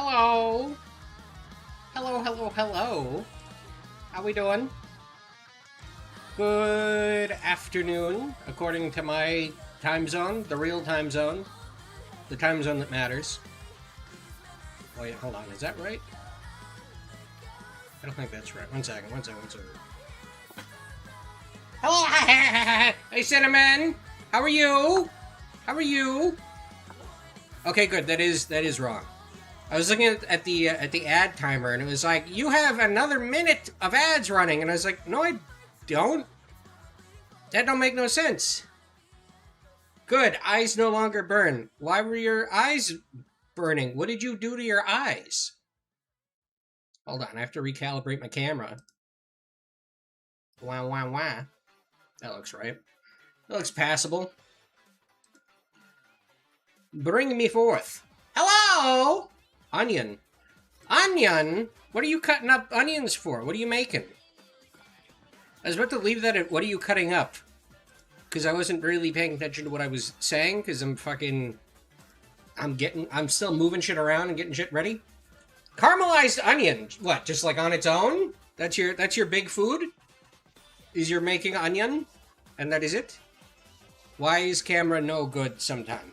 Hello. Hello, hello, hello. How we doing? Good afternoon, according to my time zone, the real time zone. The time zone that matters. Wait, hold on, is that right? I don't think that's right. One second. Hello, hey Cinnamon! How are you? How are you? Okay, good, that is wrong. I was looking at the ad timer, and it was like, you have another minute of ads running, and I was like, no, I don't. That don't make no sense. Good, eyes no longer burn. Why were your eyes burning? What did you do to your eyes? Hold on, I have to recalibrate my camera. Wah. That looks right. That looks passable. Bring me forth. Hello! Onion. Onion? What are you cutting up onions for? What are you making? I was about to leave that at, what are you cutting up? Because I wasn't really paying attention to what I was saying, because I'm still moving shit around and getting shit ready. Caramelized onion. What, just like on its own? That's your big food? Is you're making onion? And that is it? Why is camera no good sometime?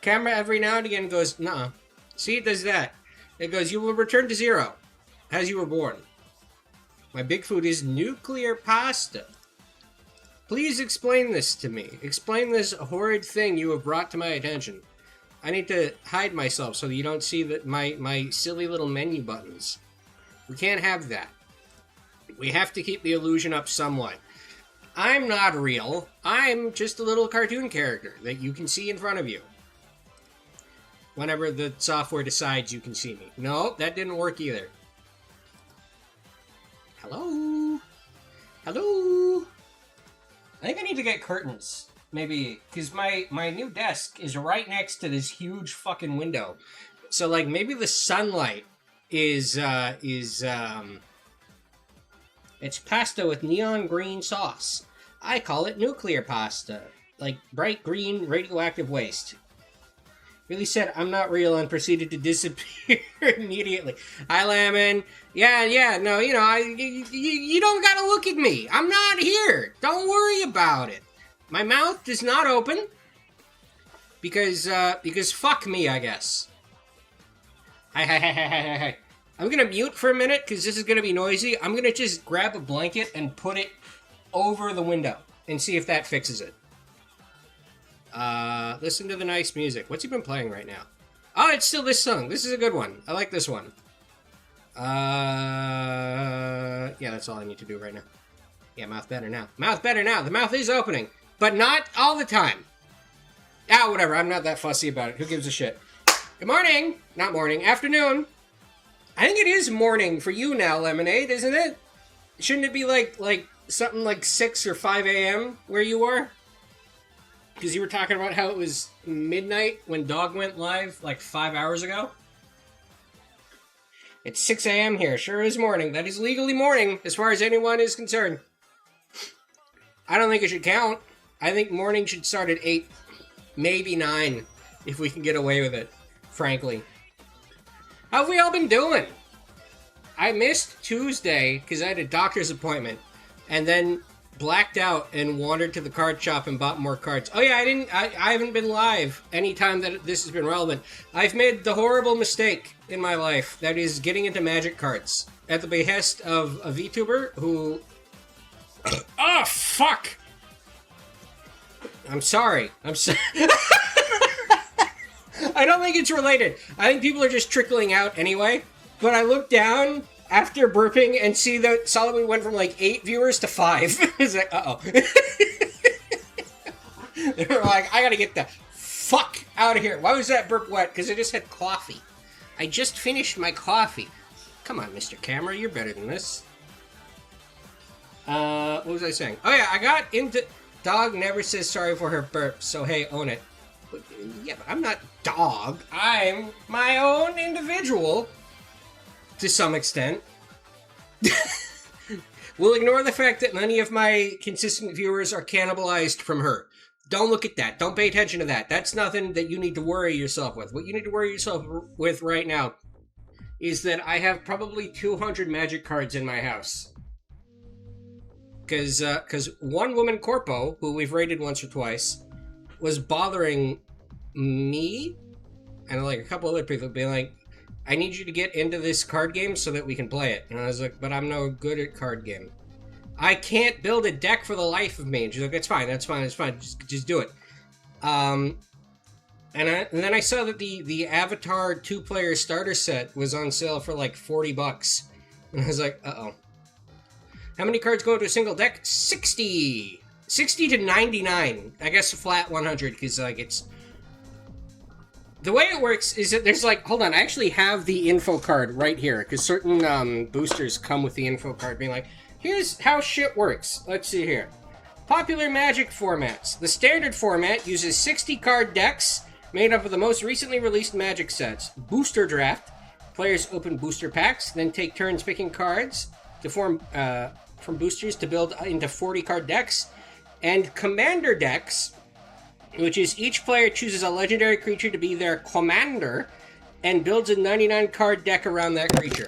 Camera every now and again goes, nuh-uh. See, it does that. It goes, you will return to zero, as you were born. My big food is nuclear pasta. Please explain this to me. Explain this horrid thing you have brought to my attention. I need to hide myself so that you don't see my silly little menu buttons. We can't have that. We have to keep the illusion up somewhat. I'm not real. I'm just a little cartoon character that you can see in front of you. Whenever the software decides you can see me. No, that didn't work either. Hello? Hello? I think I need to get curtains. Maybe, because my new desk is right next to this huge fucking window. So, like, maybe the sunlight is it's pasta with neon green sauce. I call it nuclear pasta. Like, bright green radioactive waste. Really said, I'm not real, and proceeded to disappear immediately. Hi, Lemon. Yeah, no, you know, you don't gotta look at me. I'm not here. Don't worry about it. My mouth is not open. Because fuck me, I guess. Hi. I'm gonna mute for a minute, because this is gonna be noisy. I'm gonna just grab a blanket and put it over the window, and see if that fixes it. Listen to the nice music. What's he been playing right now? Oh, it's still this song. This is a good one. I like this one. Yeah, that's all I need to do right now. Yeah, mouth better now. Mouth better now. The mouth is opening, but not all the time. Ah, whatever. I'm not that fussy about it. Who gives a shit? Good morning. Not morning. Afternoon. I think it is morning for you now, Lemonade, isn't it? Shouldn't it be like something like 6 or 5 a.m. where you are? Because you were talking about how it was midnight when Dog went live like 5 hours ago. It's 6 a.m. here. Sure is morning. That is legally morning as far as anyone is concerned. I don't think it should count. I think morning should start at 8. Maybe 9. If we can get away with it. Frankly. How have we all been doing? I missed Tuesday because I had a doctor's appointment. And then blacked out and wandered to the card shop and bought more cards. Oh yeah, I haven't been live any time that this has been relevant. I've made the horrible mistake in my life that is getting into Magic cards at the behest of a VTuber who oh fuck. I'm sorry. I don't think it's related. I think people are just trickling out anyway. But I looked down after burping and see that Solomon went from like 8 viewers to 5. It's like, uh-oh. They were like, I gotta get the fuck out of here. Why was that burp wet? Because I just had coffee. I just finished my coffee. Come on, Mr. Camera, you're better than this. What was I saying? Oh yeah, I got into... Dog never says sorry for her burp, so hey, own it. Yeah, but I'm not Dog. I'm my own individual. To some extent. We'll ignore the fact that many of my consistent viewers are cannibalized from her. Don't look at that. Don't pay attention to that. That's nothing that you need to worry yourself with. What you need to worry yourself with right now is that I have probably 200 magic cards in my house. Because one woman corpo, who we've raided once or twice, was bothering me and like a couple other people, being like, I need you to get into this card game so that we can play it. And I was like, but I'm no good at card game. I can't build a deck for the life of me. And she's like, that's fine, just do it. And then I saw that the Avatar 2-player starter set was on sale for like $40. And I was like, uh-oh. How many cards go into a single deck? 60! 60 to 99. I guess a flat 100, because like it's... The way it works is that there's like... Hold on, I actually have the info card right here, because certain boosters come with the info card being like, here's how shit works. Let's see here. Popular Magic formats. The standard format uses 60 card decks made up of the most recently released Magic sets. Booster Draft. Players open booster packs, then take turns picking cards to form from boosters to build into 40 card decks. And Commander decks, which is each player chooses a legendary creature to be their commander and builds a 99 card deck around that creature.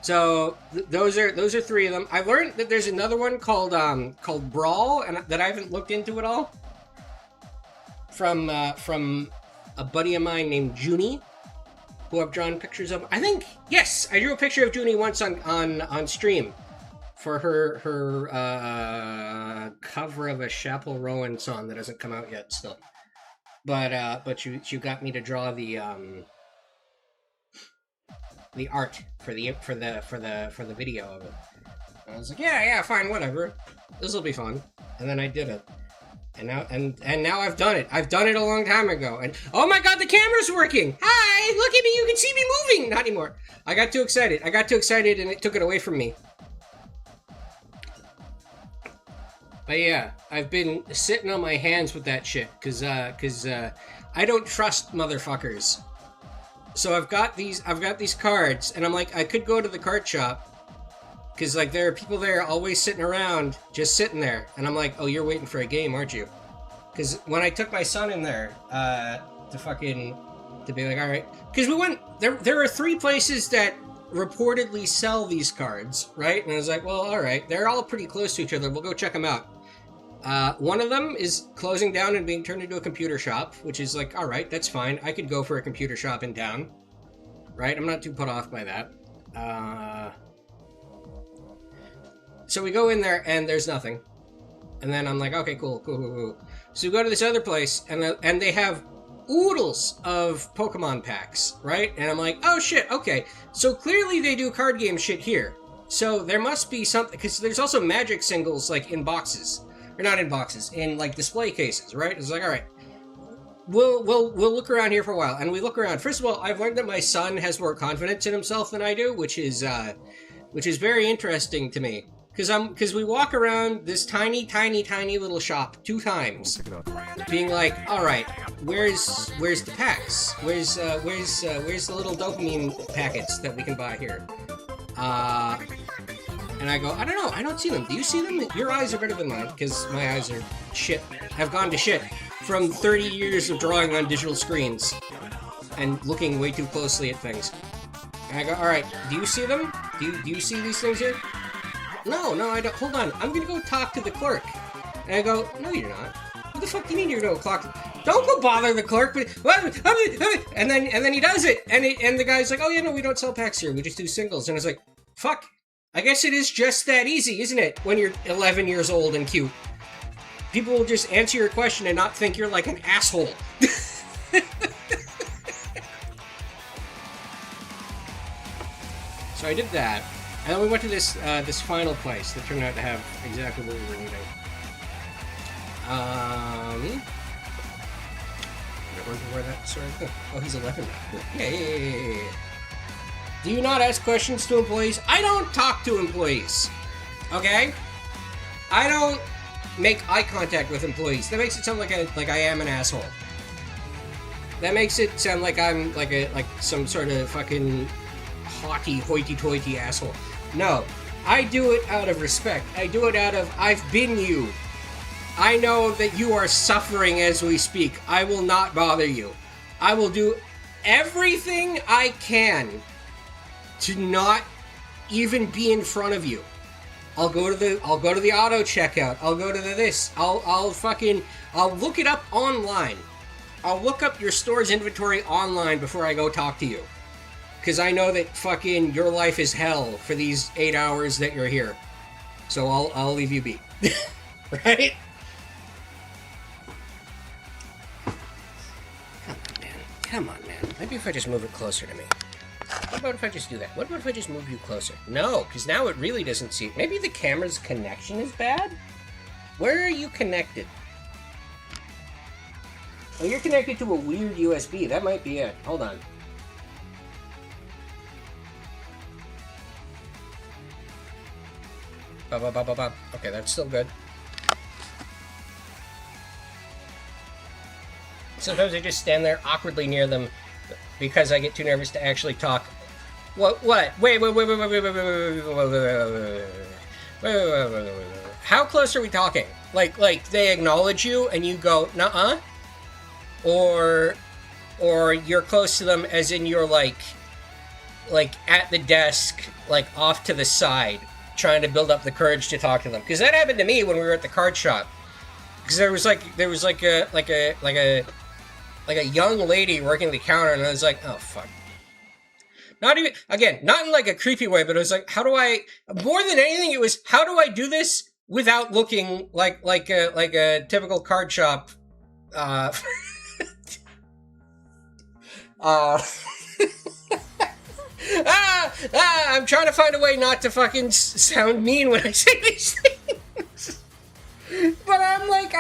So those are 3 of them. I learned that there's another one called Brawl, and that I haven't looked into at all. From a buddy of mine named Junie, who I've drawn pictures of. I think, yes, I drew a picture of Junie once on stream for her cover of a Chappell Rowan song that hasn't come out yet still. But you got me to draw the art for the video of it. And I was like, yeah, fine, whatever. This will be fun. And then I did it. And now I've done it. I've done it a long time ago. And oh my god, the camera's working! Hi! Look at me, you can see me moving! Not anymore. I got too excited and it took it away from me. But yeah, I've been sitting on my hands with that shit, cause I don't trust motherfuckers. So I've got these cards, and I'm like, I could go to the card shop, because like there are people there always sitting around, just sitting there, and I'm like, oh, you're waiting for a game, aren't you? Because when I took my son in there to be like, all right, because we went there are 3 places that reportedly sell these cards, right? And I was like, well, all right, they're all pretty close to each other. We'll go check them out. One of them is closing down and being turned into a computer shop, which is like, all right, that's fine. I could go for a computer shop in town, right? I'm not too put off by that. So we go in there and there's nothing. And then I'm like, okay, cool. So we go to this other place and they have oodles of Pokemon packs, right? And I'm like, oh shit, okay. So clearly they do card game shit here. So there must be something, because there's also Magic singles like in boxes. Or not in boxes, in like display cases, right? It's like, all right, we'll look around here for a while. And we look around. First of all, I've learned that my son has more confidence in himself than I do, which is very interesting to me. Because we walk around this tiny little shop 2 times, being like, all right, where's the packs? Where's the little dopamine packets that we can buy here? And I go, I don't know, I don't see them. Do you see them? Your eyes are better than mine, because my eyes are shit. Have gone to shit from 30 years of drawing on digital screens and looking way too closely at things. And I go, all right, do you see them? Do you see these things here? No, I don't. Hold on, I'm gonna go talk to the clerk. And I go, no, you're not. What the fuck do you mean you're gonna talk to... Don't go bother the clerk. And then he does it. And the guy's like, oh yeah, no, we don't sell packs here. We just do singles. And I was like, fuck. I guess it is just that easy, isn't it? When you're 11 years old and cute. People will just answer your question and not think you're like an asshole. So I did that. And then we went to this final place that turned out to have exactly what we were needing. I wonder where that started. Oh, he's 11 now. Yay! Do you not ask questions to employees? I don't talk to employees. Okay? I don't make eye contact with employees. That makes it sound like I am an asshole. That makes it sound like I'm like some sort of fucking haughty, hoity-toity asshole. No, I do it out of respect. I do it out of I've been you. I know that you are suffering as we speak. I will not bother you. I will do everything I can to not even be in front of you. I'll go to the auto checkout. I'll go to this. I'll look it up online. I'll look up your store's inventory online before I go talk to you. Because I know that fucking your life is hell for these 8 hours that you're here. So I'll leave you be. Right? Come on, man. Maybe if I just move it closer to me. What about if I just do that? What about if I just move you closer? No, because now it really doesn't see it. Maybe the camera's connection is bad? Where are you connected? Oh, you're connected to a weird USB. That might be it. Hold on. Okay, that's still good. Sometimes I just stand there awkwardly near them because I get too nervous to actually talk. What? Wait. How close are we talking? Like they acknowledge you and you go, nuh-uh? Or you're close to them as in you're like at the desk, like off to the side, trying to build up the courage to talk to them. Because that happened to me when we were at the card shop. Because there was a young lady working the counter, and I was like, oh fuck. Not even, again, not in like a creepy way, but it was like, how do I, more than anything, it was, how do I do this without looking like a typical card shop, I'm trying to find a way not to fucking sound mean when I say these things. But I'm like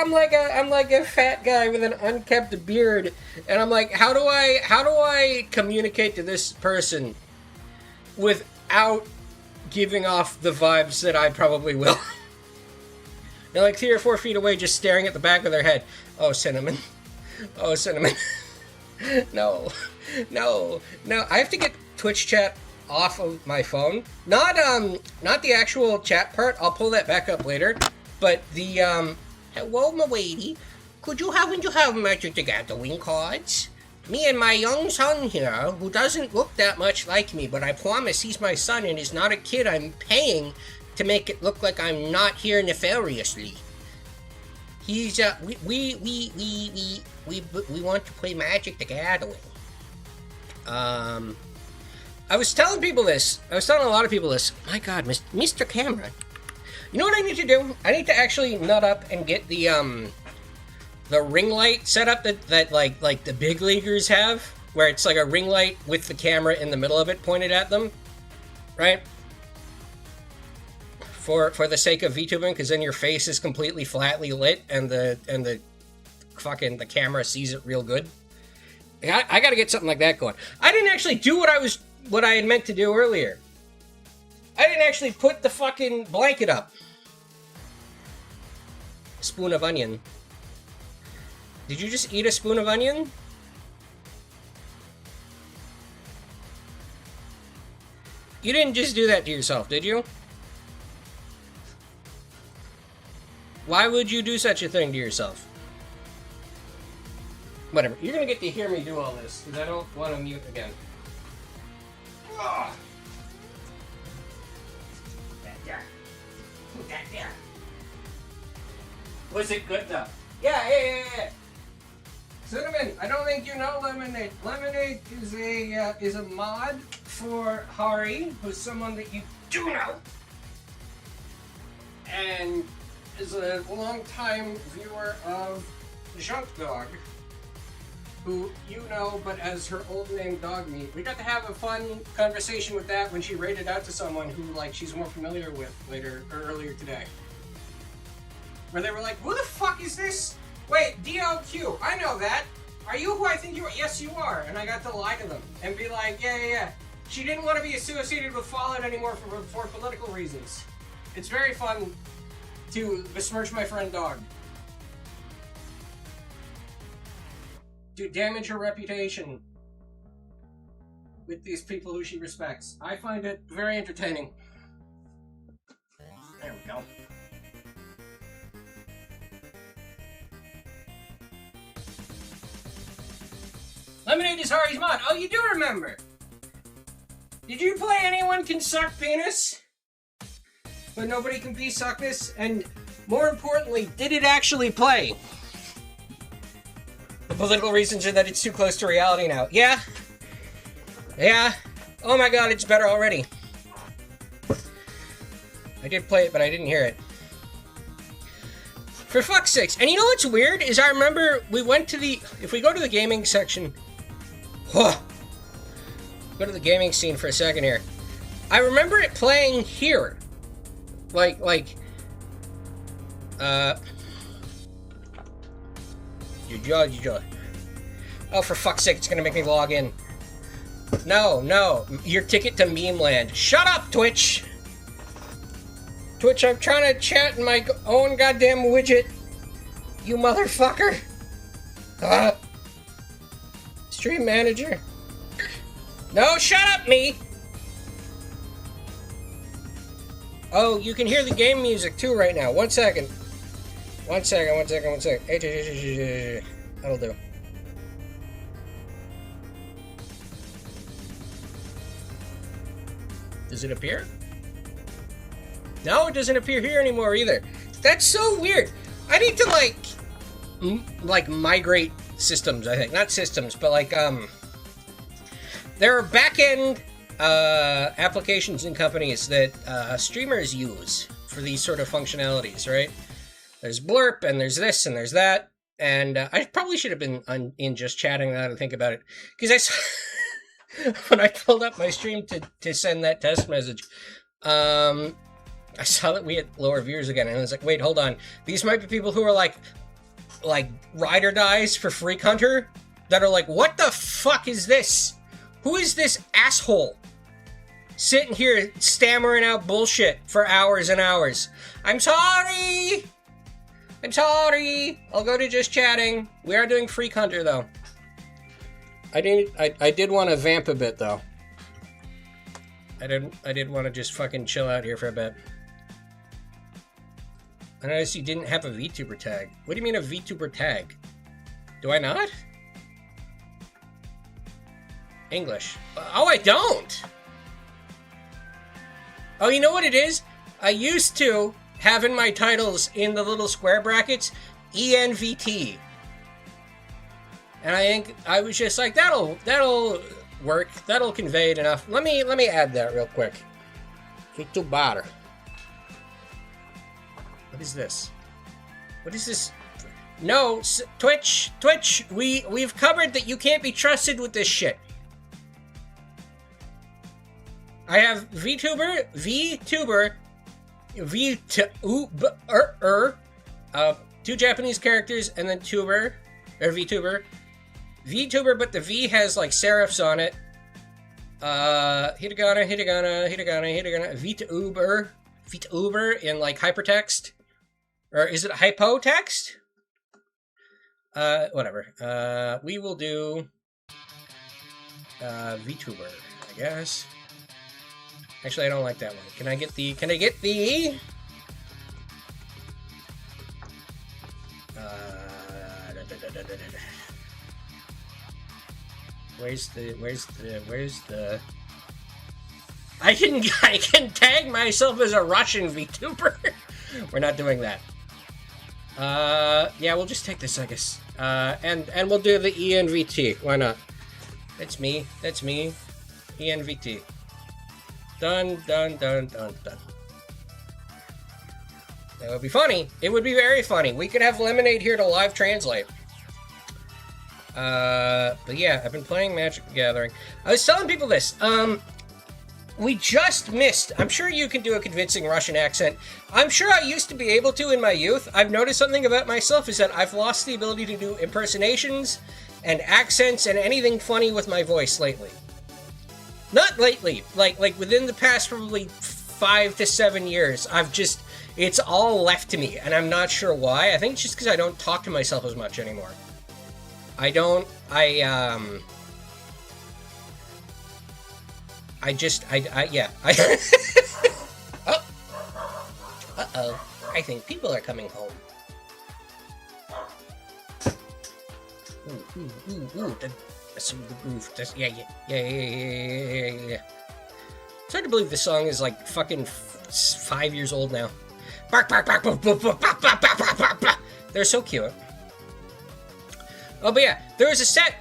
a fat guy with an unkept beard, and I'm like, how do I communicate to this person without giving off the vibes that I probably will? They're like 3 or 4 feet away, just staring at the back of their head. Oh, cinnamon. Oh, cinnamon. No. I have to get Twitch chat off of my phone. Not the actual chat part. I'll pull that back up later. But the, hello, m'lady. Could you happen to have Magic the Gathering cards? Me and my young son here, who doesn't look that much like me, but I promise he's my son and is not a kid I'm paying to make it look like I'm not here nefariously. He's, we want to play Magic the Gathering. I was telling people this. I was telling a lot of people this. My God, Mr. Camera. You know what I need to do? I need to actually nut up and get the ring light set up that like the big leaguers have, where it's like a ring light with the camera in the middle of it pointed at them, right? For the sake of VTubing, because then your face is completely flatly lit and the fucking the camera sees it real good. I gotta get something like that going. I didn't actually do what I had meant to do earlier. I didn't actually put the fucking blanket up. Spoon of onion. Did you just eat a spoon of onion? You didn't just do that to yourself, did you? Why would you do such a thing to yourself? Whatever. You're gonna get to hear me do all this, because I don't want to mute again. Ugh. That there. Was it good though? Yeah. Cinnamon, I don't think you know Lemonade. Lemonade is a mod for Hari, who's someone that you do know, and is a long-time viewer of Junk Dog, who you know, but as her old name Dog Meat. We got to have a fun conversation with that when she rated out to someone who she's more familiar with earlier today. Where they were like, who the fuck is this? Wait, DLQ, I know that. Are you who I think you are? Yes, you are. And I got to lie to them and be like, yeah. She didn't want to be associated with Fallout anymore for political reasons. It's very fun to besmirch my friend Dog. To damage her reputation with these people who she respects. I find it very entertaining. There we go. Lemonade is Hari's mod. Oh, you do remember. Did you play Anyone Can Suck Penis? But nobody can be suckness? And more importantly, did it actually play? The political reasons are that it's too close to reality now. Yeah. Yeah. Oh my god, it's better already. I did play it, but I didn't hear it. For fuck's sakes. And you know what's weird? Is I remember we went to the... If we go to the gaming section... Go to the gaming scene for a second here. I remember it playing here. Oh, for fuck's sake, it's gonna make me log in. No, your ticket to Meme Land. Shut up, Twitch! Twitch, I'm trying to chat in my own goddamn widget. You motherfucker! Stream manager. No, shut up, me! Oh, you can hear the game music too right now. One second. One second. That'll do. Does it appear? No, it doesn't appear here anymore either. That's so weird. I need to like migrate systems, I think. Not systems, but like, there are back-end applications and companies that streamers use for these sort of functionalities, right? There's Blurp, and there's this, and there's that, and I probably should have been in just chatting now to think about it, because I saw when I pulled up my stream to send that test message, I saw that we had lower viewers again, and I was like, wait, hold on, these might be people who are like ride or dies for Freak Hunter, that are like, what the fuck is this? Who is this asshole sitting here stammering out bullshit for hours and hours? I'm sorry! I'll go to just chatting. We are doing Freak Hunter, though. I did want to vamp a bit, though. I did want to just fucking chill out here for a bit. I noticed you didn't have a VTuber tag. What do you mean a VTuber tag? Do I not? English. Oh, I don't! Oh, you know what it is? I used to have in my titles in the little square brackets, ENVT. And I think I was just like, that'll work. That'll convey it enough. Let me add that real quick. VTuber. What is this? What is this? No, Twitch, we've covered that you can't be trusted with this shit. I have VTuber, two Japanese characters, and then tuber, or VTuber. VTuber, but the V has like serifs on it. Hiragana, VTuber in like hypertext. Or is it hypotext? Whatever. We will do VTuber, I guess. Actually, I don't like that one. Can I get the where's the I can tag myself as a Russian VTuber. We're not doing that. Yeah, we'll just take this, I guess. And we'll do the ENVT. Why not? That's me. ENVT. Done. That would be funny. It would be very funny. We could have Lemonade here to live translate. But yeah, I've been playing Magic the Gathering. I was telling people this. We just missed. I'm sure you can do a convincing Russian accent. I'm sure I used to be able to in my youth. I've noticed something about myself is that I've lost the ability to do impersonations and accents and anything funny with my voice lately. Not lately, like within the past probably 5 to 7 years, it's all left to me, and I'm not sure why. I think it's just because I don't talk to myself as much anymore. Oh. Uh-oh. I think people are coming home. That's the groove. That's, yeah. It's hard to believe this song is like fucking 5 years old now. Bark, bark, bark, bark, bark, bark, bark, bark, bark, bark, bark. They're so cute. Oh, but yeah, there was a set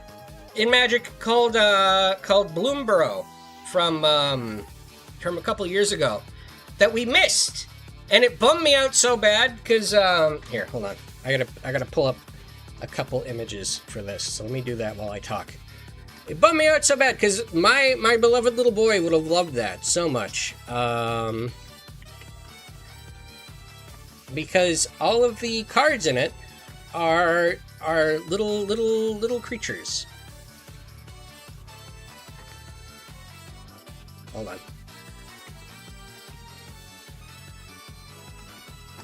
in Magic called Bloomborough from a couple years ago that we missed, and it bummed me out so bad because here, hold on, I gotta pull up a couple images for this, so let me do that while I talk. It bummed me out so bad because my beloved little boy would have loved that so much. Because all of the cards in it are little creatures. Hold on.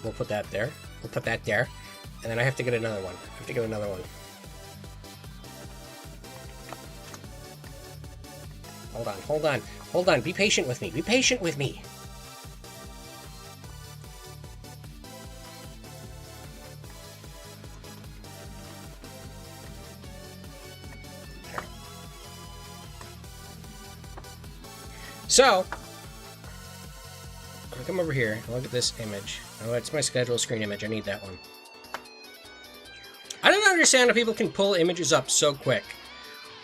We'll put that there. We'll put that there. And then I have to get another one. Hold on. Be patient with me. So, I'm gonna come over here and look at this image. Oh, it's my schedule screen image. I need that one. I don't understand how people can pull images up so quick.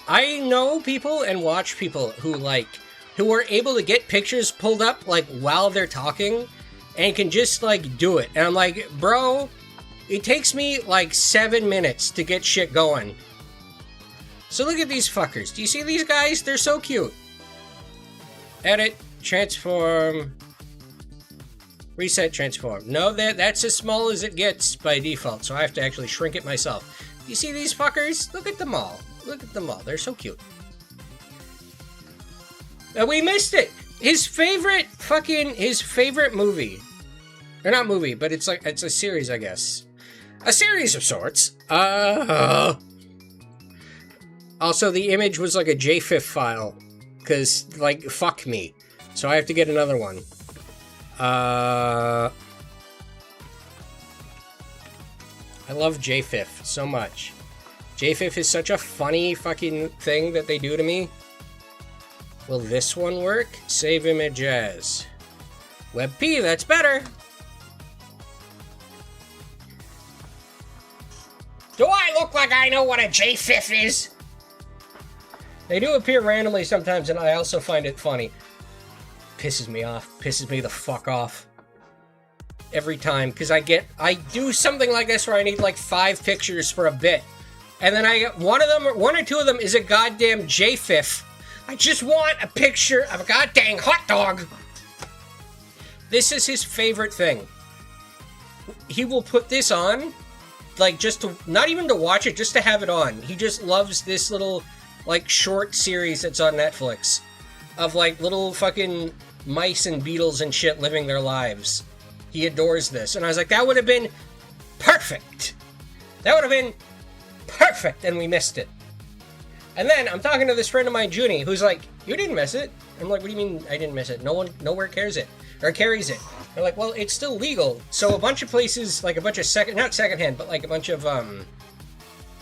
I know people and watch people who are able to get pictures pulled up like while they're talking and can just like do it. And I'm like, bro, it takes me like 7 minutes to get shit going. So look at these fuckers. Do you see these guys? They're so cute. Edit, transform, reset, transform. No, that's as small as it gets by default, so I have to actually shrink it myself. You see these fuckers? Look at them all. They're so cute. We missed it. His favorite movie. Or not movie, but it's a series, I guess. A series of sorts. Also, the image was like a JFIF file. Because, like, fuck me. So I have to get another one. I love JFIF so much. JFIF is such a funny fucking thing that they do to me. Will this one work? Save image as. WebP, that's better. Do I look like I know what a JFIF is? They do appear randomly sometimes, and I also find it funny. Pisses me off. Pisses me the fuck off. Every time, because I do something like this where I need like 5 pictures for a bit. And then I get one or two of them is a goddamn JFIF. I just want a picture of a goddamn hot dog. This is his favorite thing. He will put this on, like just to, not even to watch it, just to have it on. He just loves this little like short series that's on Netflix of like little fucking mice and beetles and shit living their lives. He adores this. And I was like, that would have been perfect. And we missed it. And then I'm talking to this friend of mine, Junie, who's like, you didn't miss it. I'm like, what do you mean I didn't miss it? Nowhere carries it. They're like, well, it's still legal. So a bunch of places, like a bunch of not secondhand, but like a bunch of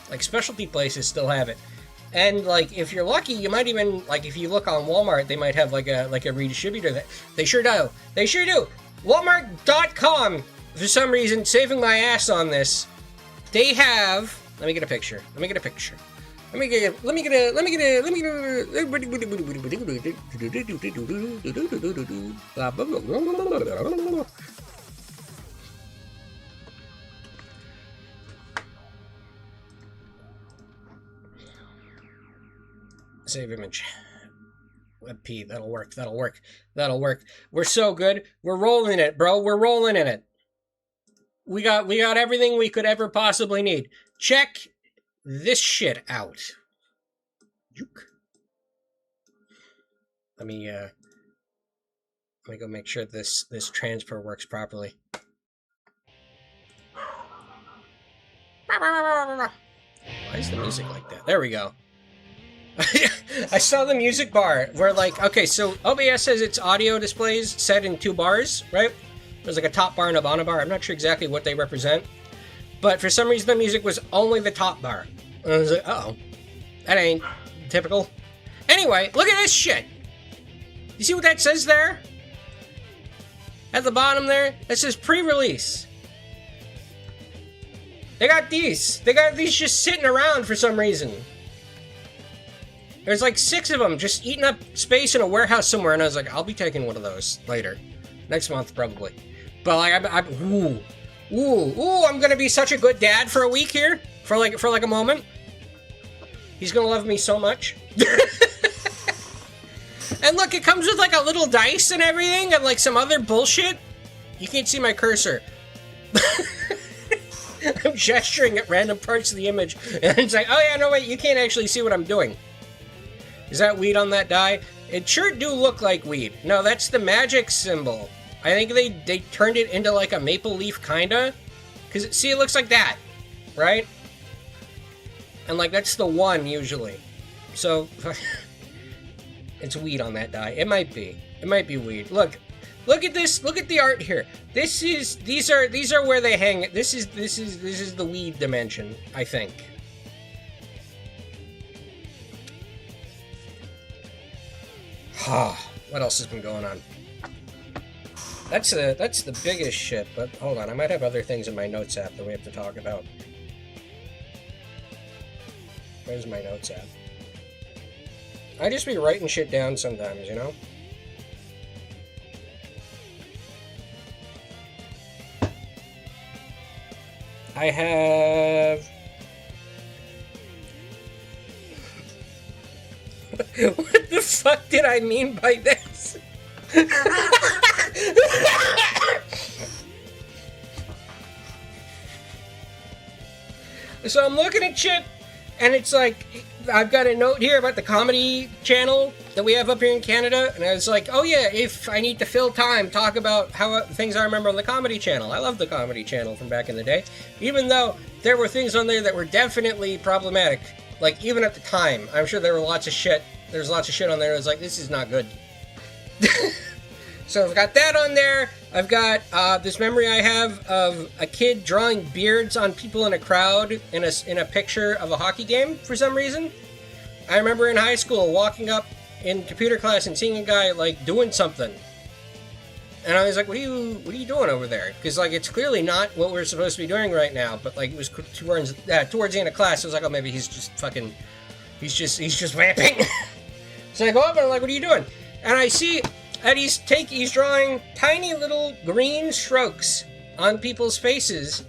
like specialty places still have it. And like, if you're lucky, you might even, like, if you look on Walmart, they might have like a redistributor that they sure do. Walmart.com, for some reason, saving my ass on this. They have. Let me get a picture. Save image. WebP, that'll work. We're so good. We're rolling it, bro. We're rolling in it. We got everything we could ever possibly need. Check this shit out. Juke. Let me go make sure this transfer works properly. Why is the music like that? There we go. I saw the music bar where, like, okay, so OBS says its audio displays set in 2 bars, right? There's like a top bar and a bottom bar. I'm not sure exactly what they represent, but for some reason the music was only the top bar. And I was like, uh-oh. That ain't typical. Anyway, look at this shit. You see what that says there? At the bottom there, it says pre-release. They got these. They got these just sitting around for some reason. There's like 6 of them just eating up space in a warehouse somewhere, and I was like, I'll be taking one of those later. Next month, probably. But like, I'm gonna be such a good dad for a week here. For like a moment. He's gonna love me so much. And look, it comes with like a little dice and everything, and like some other bullshit. You can't see my cursor. I'm gesturing at random parts of the image, and it's like, oh yeah, no wait, you can't actually see what I'm doing. Is that weed on that die? It sure do look like weed. No, that's the magic symbol. I think they turned it into like a maple leaf kinda. Cause see, it looks like that, right? And like that's the 1 usually. So it's weed on that die. It might be. It might be weed. Look at this. Look at the art here. These are where they hang. This is the weed dimension, I think. What else has been going on? That's the biggest shit, but hold on, I might have other things in my notes app that we have to talk about. Where's my notes app? I just be writing shit down sometimes, you know? I have... What the fuck did I mean by this? So I'm looking at shit, and it's like, I've got a note here about the comedy channel that we have up here in Canada, and I was like, oh yeah, if I need to fill time, talk about how things I remember on the comedy channel. I love the comedy channel from back in the day, even though there were things on there that were definitely problematic. Like, even at the time, I'm sure there were lots of shit. There's lots of shit on there. I was like, this is not good. So I've got that on there. I've got this memory I have of a kid drawing beards on people in a crowd in a picture of a hockey game for some reason. I remember in high school walking up in computer class and seeing a guy like doing something. And I was like, what are you doing over there? Because like it's clearly not what we're supposed to be doing right now. But like it was towards the end of class, I was like, oh, maybe he's just fucking, he's just vamping. So I go up and I'm like, what are you doing? And I see that he's drawing tiny little green strokes on people's faces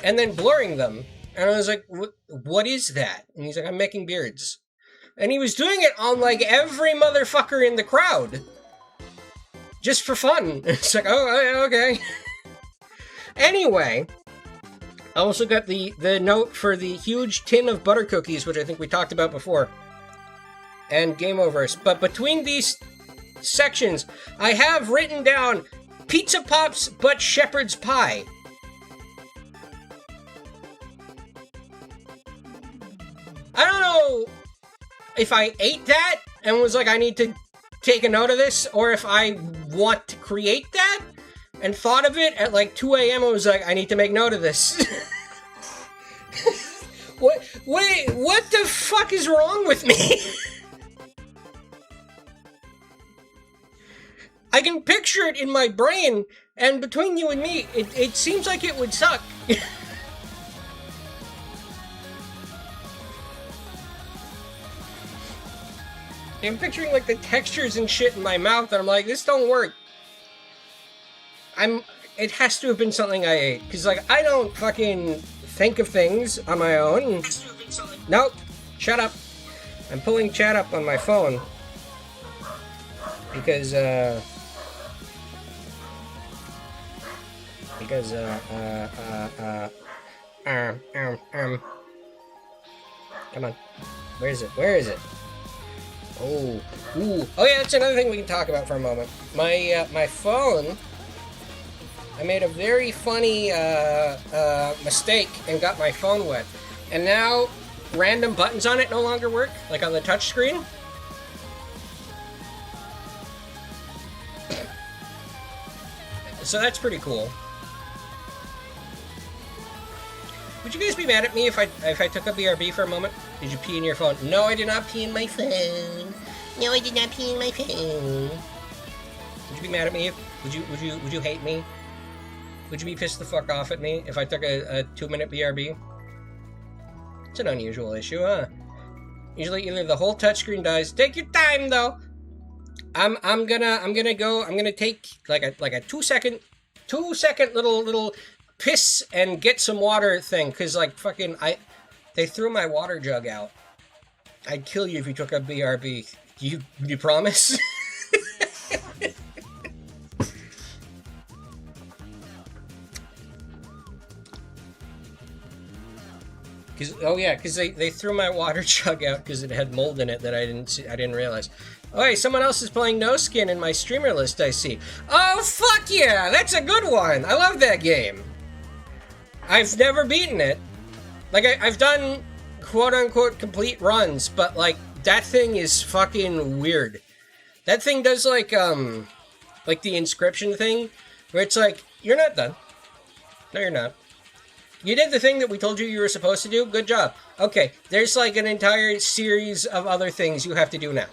and then blurring them. And I was like, what is that? And he's like, I'm making beards. And he was doing it on like every motherfucker in the crowd. Just for fun. It's like, oh, okay. Anyway, I also got the note for the huge tin of butter cookies, which I think we talked about before. And Game Overs. But between these sections, I have written down Pizza Pops but Shepherd's Pie. I don't know if I ate that and was like, I need to take a note of this, or if I want to create that and thought of it at like 2 a.m. I was like, I need to make note of this. What the fuck is wrong with me? I can picture it in my brain, and between you and me, it seems like it would suck. I'm picturing like the textures and shit in my mouth, and I'm like, this don't work. It has to have been something I ate, because like, I don't fucking think of things on my own. Nope, shut up. I'm pulling chat up on my phone. Because, come on. Where is it? Oh, ooh. Oh yeah, that's another thing we can talk about for a moment. My phone, I made a very funny, mistake and got my phone wet. And now, random buttons on it no longer work, like on the touch screen. So that's pretty cool. Would you guys be mad at me if I took a BRB for a moment? Did you pee in your phone? No, I did not pee in my phone. No, I did not pee in my phone. Would you be mad at me? Would you hate me? Would you be pissed the fuck off at me if I took a 2-minute BRB? It's an unusual issue, huh? Usually either the whole touchscreen dies. Take your time though. I'm gonna take like a 2-second little piss and get some water thing, cause like fucking they threw my water jug out. I'd kill you if you took a BRB. You promise? Cause they threw my water jug out because it had mold in it that I didn't realize. Oh, hey, someone else is playing No Skin in my streamer list, I see. Oh, fuck yeah! That's a good one! I love that game. I've never beaten it. Like, I've done quote-unquote complete runs, but, like, that thing is fucking weird. That thing does, like the inscription thing, where it's like, you're not done. No, you're not. You did the thing that we told you were supposed to do? Good job. Okay, there's, like, an entire series of other things you have to do now.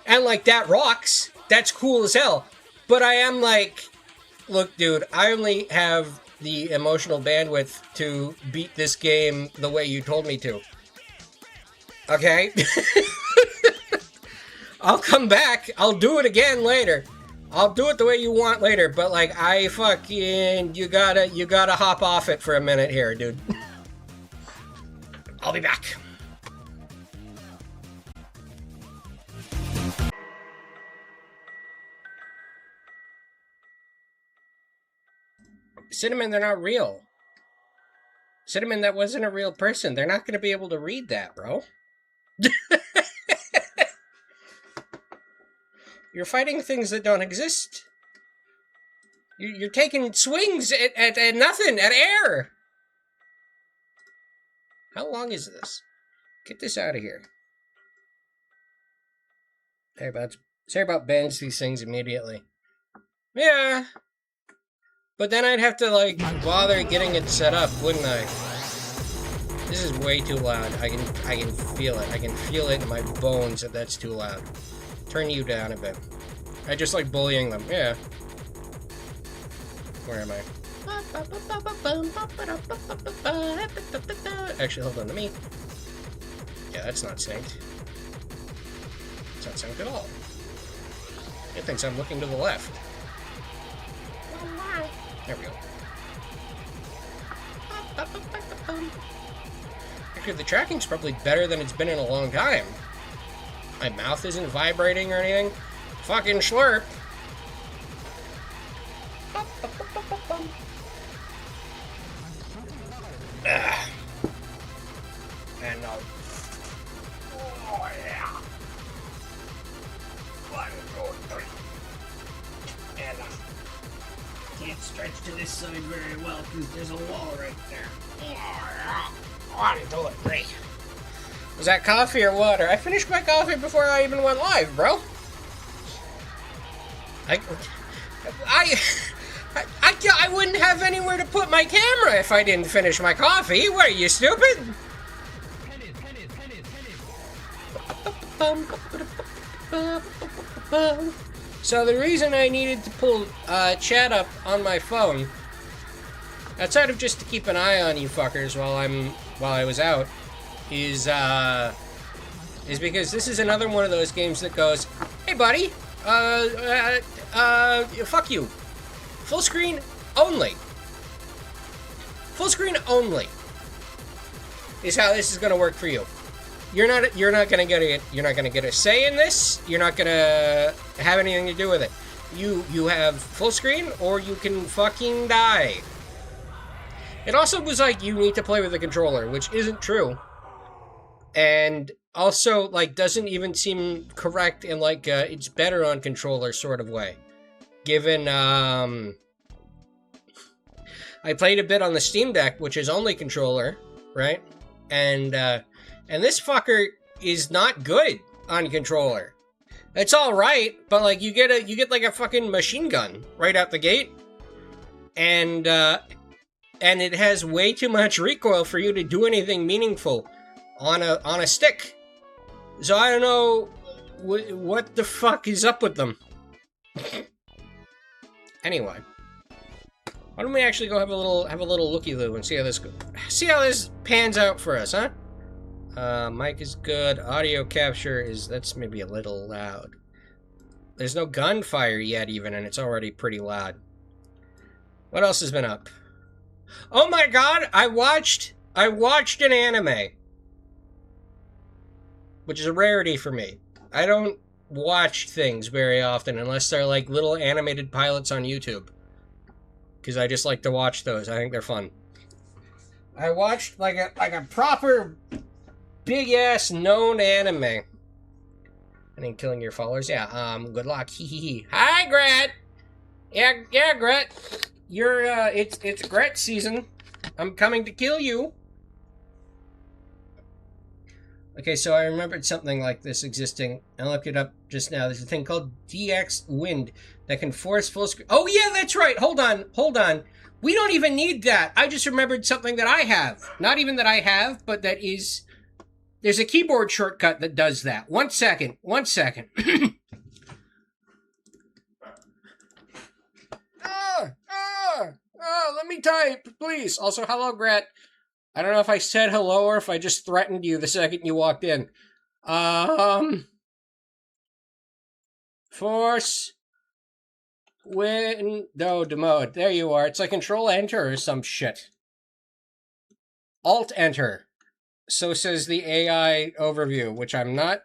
And, like, that rocks. That's cool as hell. But I am like, look, dude, I only have the emotional bandwidth to beat this game the way you told me to. Okay? I'll come back. I'll do it again later. I'll do it the way you want later. But, like, you gotta hop off it for a minute here, dude. I'll be back. Cinnamon, they're not real. Cinnamon, that wasn't a real person. They're not going to be able to read that, bro. You're fighting things that don't exist. You're taking swings at nothing, at air. How long is this? Get this out of here. Sorry about bans these things immediately. Yeah. But then I'd have to, like, bother getting it set up, wouldn't I? This is way too loud. I can feel it. I can feel it in my bones that that's too loud. Turn you down a bit. I just like bullying them. Yeah. Where am I? Actually, hold on. Let me... Yeah, that's not synced. It's not synced at all. It thinks I'm looking to the left. There we go. Actually, the tracking's probably better than it's been in a long time. My mouth isn't vibrating or anything. Fucking slurp. And oh yeah. 1, 2, 3. And can't stretch to this side very well because there's a wall right there. 1, 2, 3. Was that coffee or water? I finished my coffee before I even went live, bro. I wouldn't have anywhere to put my camera if I didn't finish my coffee. What are you, stupid? So the reason I needed to pull chat up on my phone, outside of just to keep an eye on you fuckers while I was out, is because this is another one of those games that goes, hey buddy, fuck you. Full screen only. Full screen only is how this is gonna work for you. You're not gonna get a say in this. You're not gonna have anything to do with it. You have full screen or you can fucking die. It also was like you need to play with a controller, which isn't true. And also like doesn't even seem correct in like it's better on controller sort of way. Given I played a bit on the Steam Deck, which is only controller, right? And this fucker is not good on controller. It's all right, but like you get like a fucking machine gun right out the gate, and and it has way too much recoil for you to do anything meaningful on a stick. So I don't know what the fuck is up with them. Anyway, why don't we actually go have a little looky-loo and see how this pans out for us, huh? Mic is good. Audio capture that's maybe a little loud. There's no gunfire yet even, and it's already pretty loud. What else has been up? Oh my god, I watched an anime. Which is a rarity for me. I don't watch things very often unless they're like little animated pilots on YouTube. Because I just like to watch those. I think they're fun. I watched like a proper big ass known anime. I think killing your followers. Yeah, good luck. Hee. Hi, Gret. Yeah, Gret. You're it's Gret season. I'm coming to kill you. Okay, so I remembered something like this existing. I looked it up just now. There's a thing called DX Wind that can force full screen. Oh yeah, that's right. Hold on. We don't even need that. I just remembered something that I have. Not even that I have, but that is... There's a keyboard shortcut that does that. One second. Let me type, please. Also, hello, Gret. I don't know if I said hello or if I just threatened you the second you walked in. Force window mode. There you are. It's like Control-Enter or some shit. Alt-Enter. So says the AI overview, which I'm not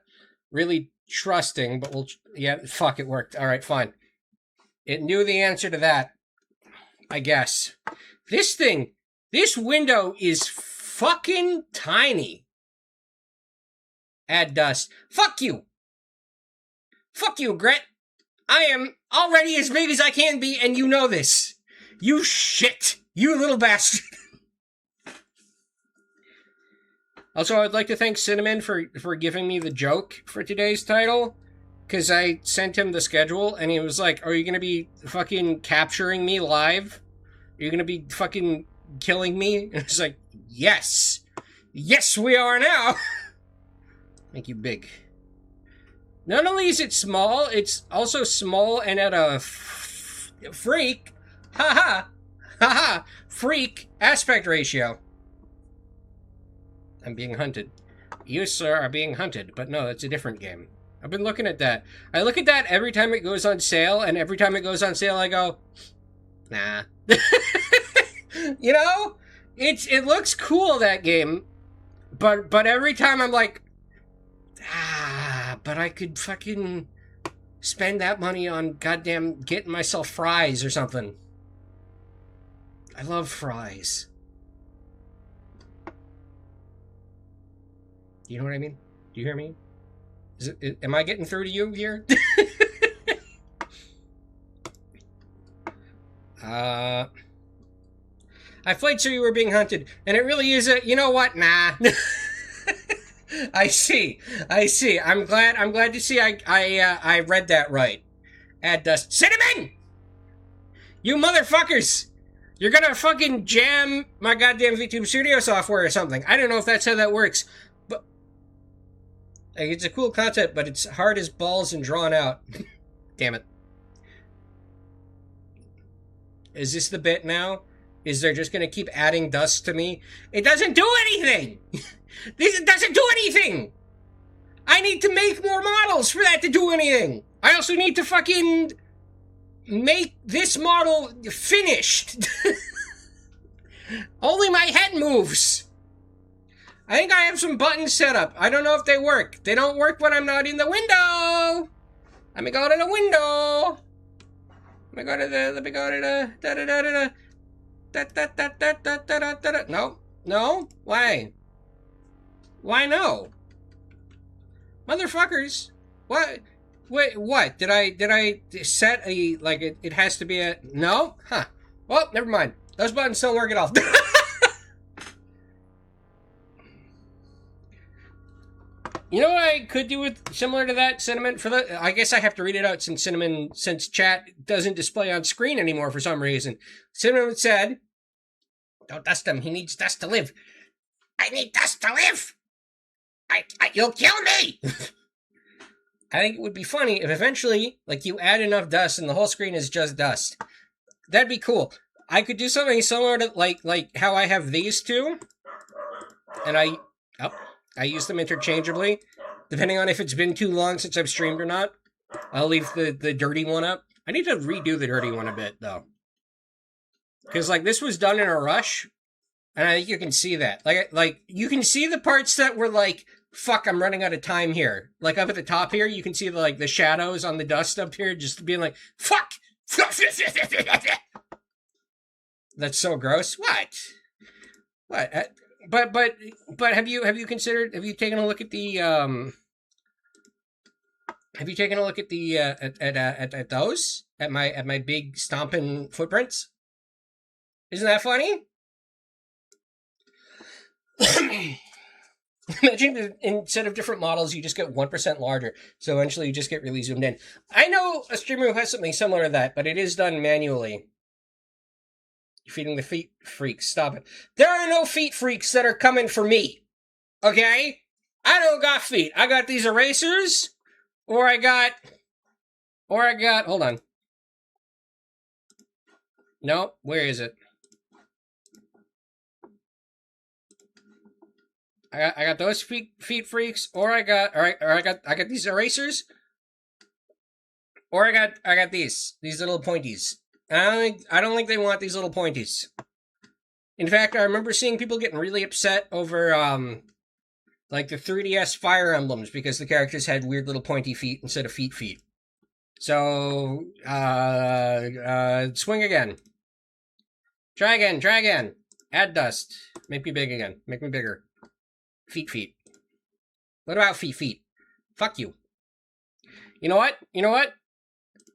really trusting, but yeah, fuck, it worked. All right, fine. It knew the answer to that, I guess. This window is fucking tiny. Add dust. Fuck you, Gret. I am already as big as I can be, and you know this. You shit. You little bastard. Also, I'd like to thank Cinnamon for giving me the joke for today's title. Because I sent him the schedule, and he was like, are you going to be fucking capturing me live? Are you going to be fucking killing me? And it's like, yes. Yes, we are now. Make you big. Not only is it small, it's also small and at a freak. Freak aspect ratio. I'm being hunted. You, sir, are being hunted. But no, it's a different game. I've been looking at that. I look at that every time it goes on sale, and every time it goes on sale, I go, nah. You know? It looks cool, that game. But every time I'm like, but I could fucking spend that money on goddamn getting myself fries or something. I love fries. You know what I mean? Do you hear me? Am I getting through to you here? I played So You Were Being Hunted, and it really is you know what? Nah. I see. I'm glad to see I read that right. Add dust. Cinnamon! You motherfuckers! You're gonna fucking jam my goddamn VTube Studio software or something. I don't know if that's how that works. Like, it's a cool concept, but it's hard as balls and drawn out. Damn it. Is this the bit now? Is they're just gonna keep adding dust to me? It doesn't do anything! This doesn't do anything! I need to make more models for that to do anything! I also need to fucking make this model finished! Only my head moves! I think I have some buttons set up. I don't know if they work. They don't work when I'm not in the window. Let me go to the window. Let me go to the No? Why? Why no? Motherfuckers. What? Wait, what? Did I set a, like, it has to be a, no? Huh. Well, never mind. Those buttons don't work at all. You know what I could do with similar to that, Cinnamon? I guess I have to read it out since chat doesn't display on screen anymore for some reason. Cinnamon said, Don't dust him. He needs dust to live. I need dust to live. You'll kill me. I think it would be funny if eventually, like, you add enough dust and the whole screen is just dust. That'd be cool. I could do something similar to like how I have these two, and I use them interchangeably, depending on if it's been too long since I've streamed or not. I'll leave the dirty one up. I need to redo the dirty one a bit though, because like this was done in a rush, and I think you can see that. Like you can see the parts that were like, fuck, I'm running out of time here. Like up at the top here, you can see the shadows on the dust up here, just being like, fuck. That's so gross. What? But have you considered? Have you taken a look at the Have you taken a look at the at those at my big stomping footprints? Isn't that funny? Imagine that instead of different models, you just get 1% larger. So eventually you just get really zoomed in. I know a streamer who has something similar to that, but it is done manually. You're feeding the feet freaks. Stop it. There are no feet freaks that are coming for me. Okay? I don't got feet. I got these erasers, or I got, hold on. No, where is it? I got those feet freaks, or I got these erasers, or I got these little pointies. I don't think they want these little pointies. In fact, I remember seeing people getting really upset over like the 3DS Fire Emblems because the characters had weird little pointy feet instead of feet. So swing again. Try again. Add dust. Make me big again. Make me bigger. Feet. What about feet? Fuck you. You know what?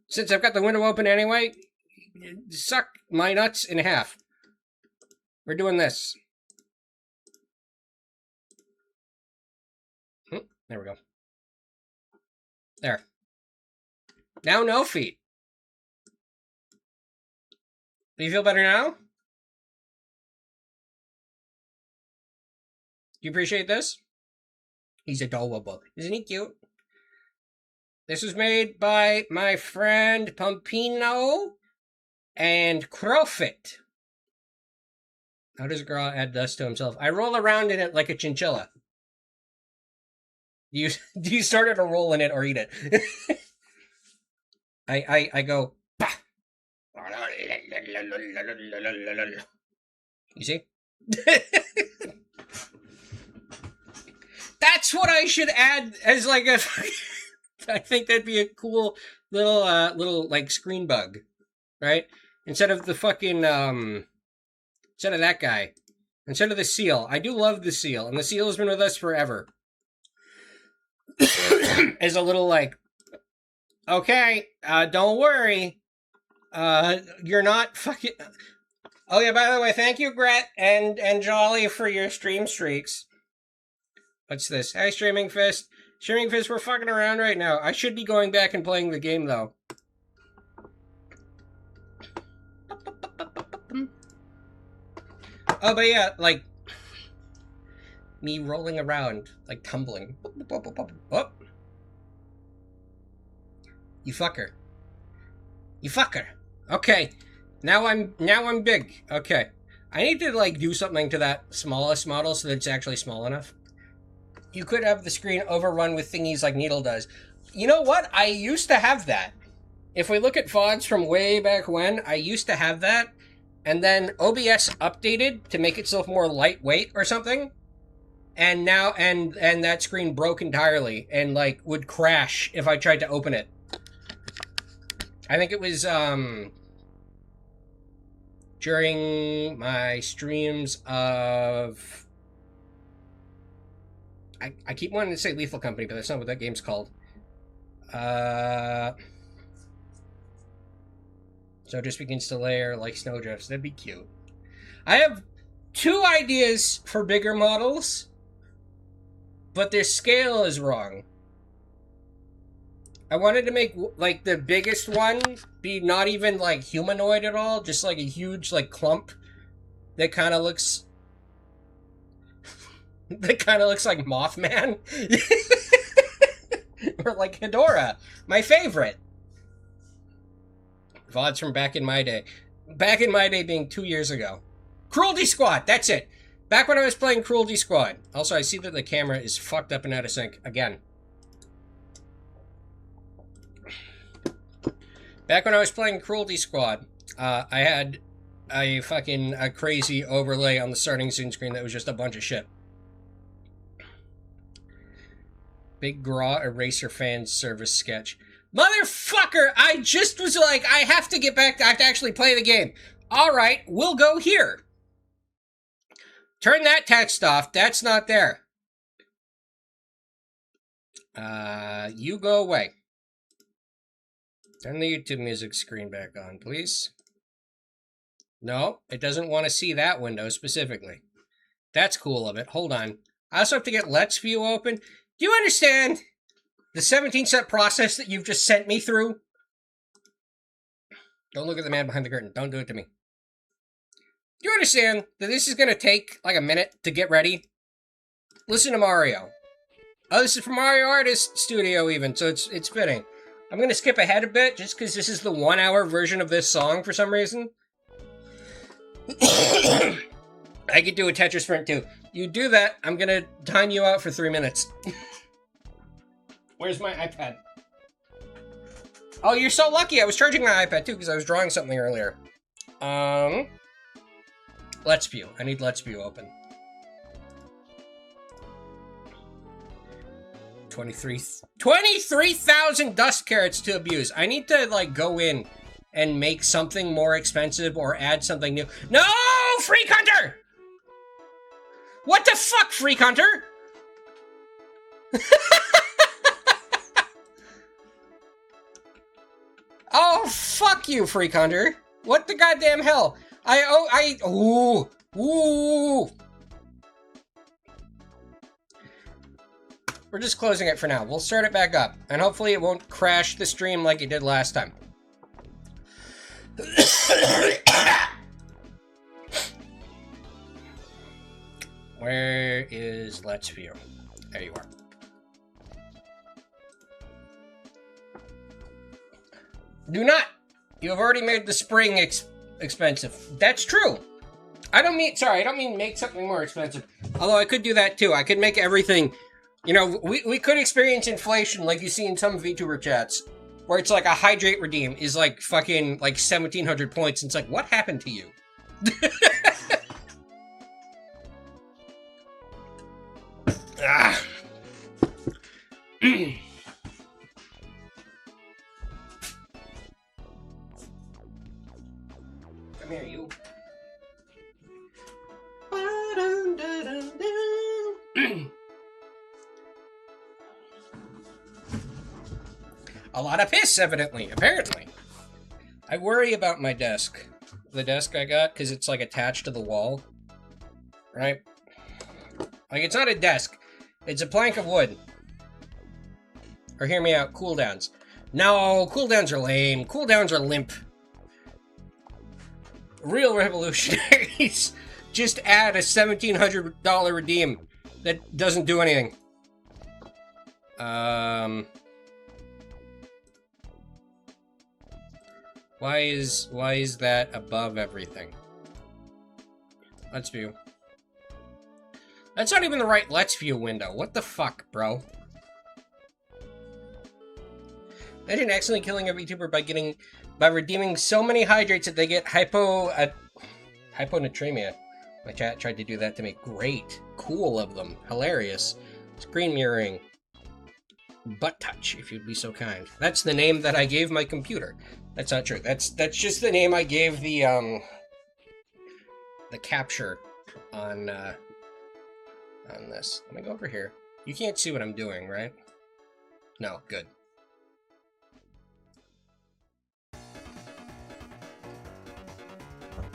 Since I've got the window open anyway, suck my nuts in half. We're doing this. There we go. There. Now no feet. Do you feel better now? Do you appreciate this? He's adorable. Isn't he cute? This was made by my friend Pumpino and Crowfit. How does a girl add dust to himself? I roll around in it like a chinchilla. Do you start to roll in it or eat it? I go, bah! You see? That's what I should add as like a... I think that'd be a cool little like screen bug, right? Instead of the fucking instead of that guy, instead of the seal. I do love the seal, and the seal has been with us forever. As a little like, okay, don't worry, you're not fucking. Oh yeah, by the way, thank you, Gret and Jolly, for your stream streaks. What's this? Hey, Streaming Fist. Streaming Fist, we're fucking around right now. I should be going back and playing the game, though. Oh, but yeah, like, me rolling around, like tumbling. Oh. You fucker. Okay. Now I'm big. Okay. I need to, like, do something to that smallest model so that it's actually small enough. You could have the screen overrun with thingies like Needle does. You know what? I used to have that. If we look at VODs from way back when, I used to have that. And then OBS updated to make itself more lightweight or something. And now, and that screen broke entirely and, like, would crash if I tried to open it. I think it was, during my streams of... I keep wanting to say Lethal Company, but that's not what that game's called. So it just begins to layer like snowdrifts. That'd be cute. I have 2 ideas for bigger models, but their scale is wrong. I wanted to make, like, the biggest one be not even, like, humanoid at all, just, like, a huge, like, clump that kind of looks like Mothman. Or like Hedorah, my favorite. VODs from back in my day. Back in my day being 2 years ago. Cruelty Squad, that's it. Back when I was playing Cruelty Squad. Also, I see that the camera is fucked up and out of sync again. Back when I was playing Cruelty Squad, I had a crazy overlay on the starting scene screen that was just a bunch of shit. Big Graw Eraser fan service sketch. Motherfucker! I just was like, I have to get back. I have to actually play the game. Alright, we'll go here. Turn that text off. That's not there. You go away. Turn the YouTube music screen back on, please. No, it doesn't want to see that window specifically. That's cool of it. Hold on. I also have to get Let's View open. Do you understand the 17-step process that you've just sent me through? Don't look at the man behind the curtain. Don't do it to me. Do you understand that this is going to take like a minute to get ready? Listen to Mario. Oh, this is from Mario Artist Studio even, so it's fitting. I'm going to skip ahead a bit just because this is the 1-hour version of this song for some reason. I could do a Tetris sprint too. You do that, I'm going to time you out for 3 minutes. Where's my iPad? Oh, you're so lucky. I was charging my iPad too because I was drawing something earlier. Let's View. I need Let's View open. 23,000 dust carrots to abuse. I need to like go in and make something more expensive or add something new. No, Freak Hunter! What the fuck, Freak Hunter? Oh, fuck you, Freak Hunter. What the goddamn hell? Ooh. We're just closing it for now. We'll start it back up, and hopefully it won't crash the stream like it did last time. Where is Let's View? There you are. Do not! You have already made the spring expensive. That's true. I don't mean make something more expensive. Although I could do that too. I could make everything, you know, we could experience inflation like you see in some VTuber chats, where it's like a hydrate redeem is like fucking like 1,700 points, and it's like, what happened to you? Ah. Come here, you. A lot of piss, evidently, apparently. I worry about my desk. The desk I got, because it's like attached to the wall. Right? Like, it's not a desk. It's a plank of wood. Or hear me out, cooldowns. No, cooldowns are lame. Cooldowns are limp. Real revolutionaries just add a $1,700 redeem that doesn't do anything. Why is that above everything? Let's View. That's not even the right Let's View window. What the fuck, bro? Imagine accidentally killing a VTuber by redeeming so many hydrates that they get hyponatremia. My chat tried to do that to me. Great. Cool of them. Hilarious. Screen mirroring. Butt touch, if you'd be so kind. That's the name that I gave my computer. That's not true. That's just the name I gave the capture on this. Let me go over here. You can't see what I'm doing, right? No, good.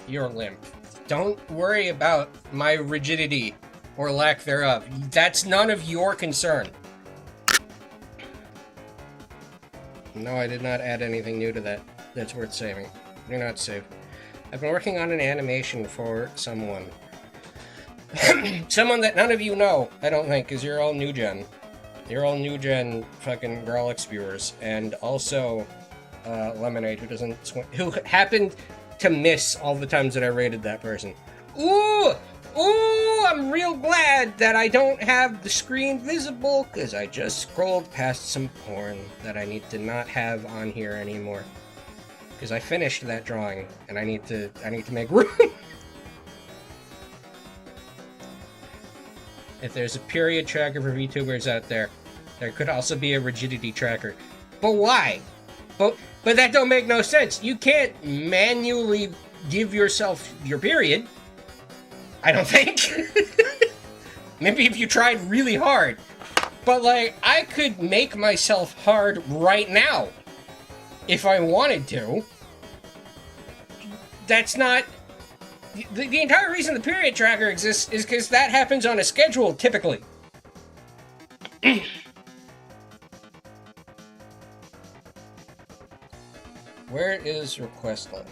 You're limp. Don't worry about my rigidity or lack thereof. That's none of your concern. No, I did not add anything new to that. That's worth saving. Do not save. I've been working on an animation for someone. Someone that none of you know, I don't think, because you're all new gen. You're all new gen fucking Growlix viewers. And also, Lemonade, who happened to miss all the times that I rated that person. Ooh! Ooh! I'm real glad that I don't have the screen visible, because I just scrolled past some porn that I need to not have on here anymore. Because I finished that drawing, and I need to make room. If there's a period tracker for VTubers out there, there could also be a rigidity tracker. But why? But that don't make no sense. You can't manually give yourself your period. I don't think. Maybe if you tried really hard. But, like, I could make myself hard right now. If I wanted to. That's not... The entire reason the period tracker exists is because that happens on a schedule, typically. Where is request land?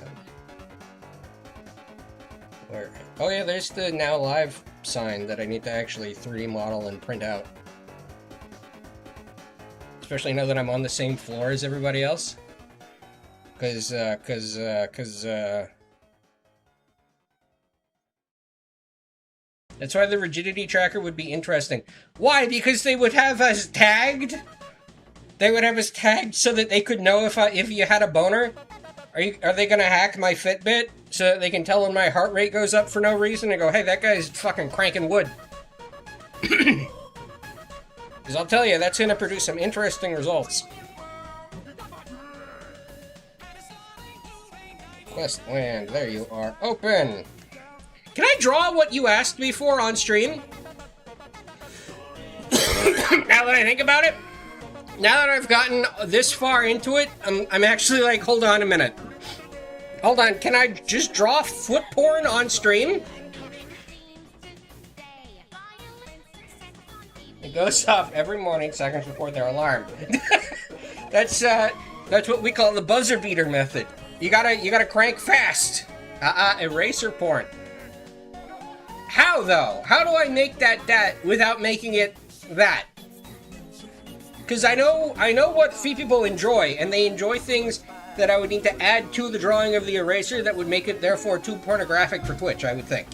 Where? Oh yeah, there's the now live sign that I need to actually 3D model and print out. Especially now that I'm on the same floor as everybody else. Cause that's why the rigidity tracker would be interesting. Why? Because they would have us tagged? They would have us tagged so that they could know if you had a boner? Are they gonna hack my Fitbit so that they can tell when my heart rate goes up for no reason and go, hey, that guy's fucking cranking wood? Because I'll tell you, that's gonna produce some interesting results. Questland, there you are. Open! Can I draw what you asked me for on stream? Now that I think about it, now that I've gotten this far into it, I'm actually like, hold on a minute. Hold on, can I just draw foot porn on stream? It goes off every morning, seconds before their alarm. That's what we call the buzzer beater method. You gotta crank fast. Eraser porn. How, though? How do I make that without making it that? Because I know what feet people enjoy, and they enjoy things that I would need to add to the drawing of the eraser that would make it, therefore, too pornographic for Twitch, I would think.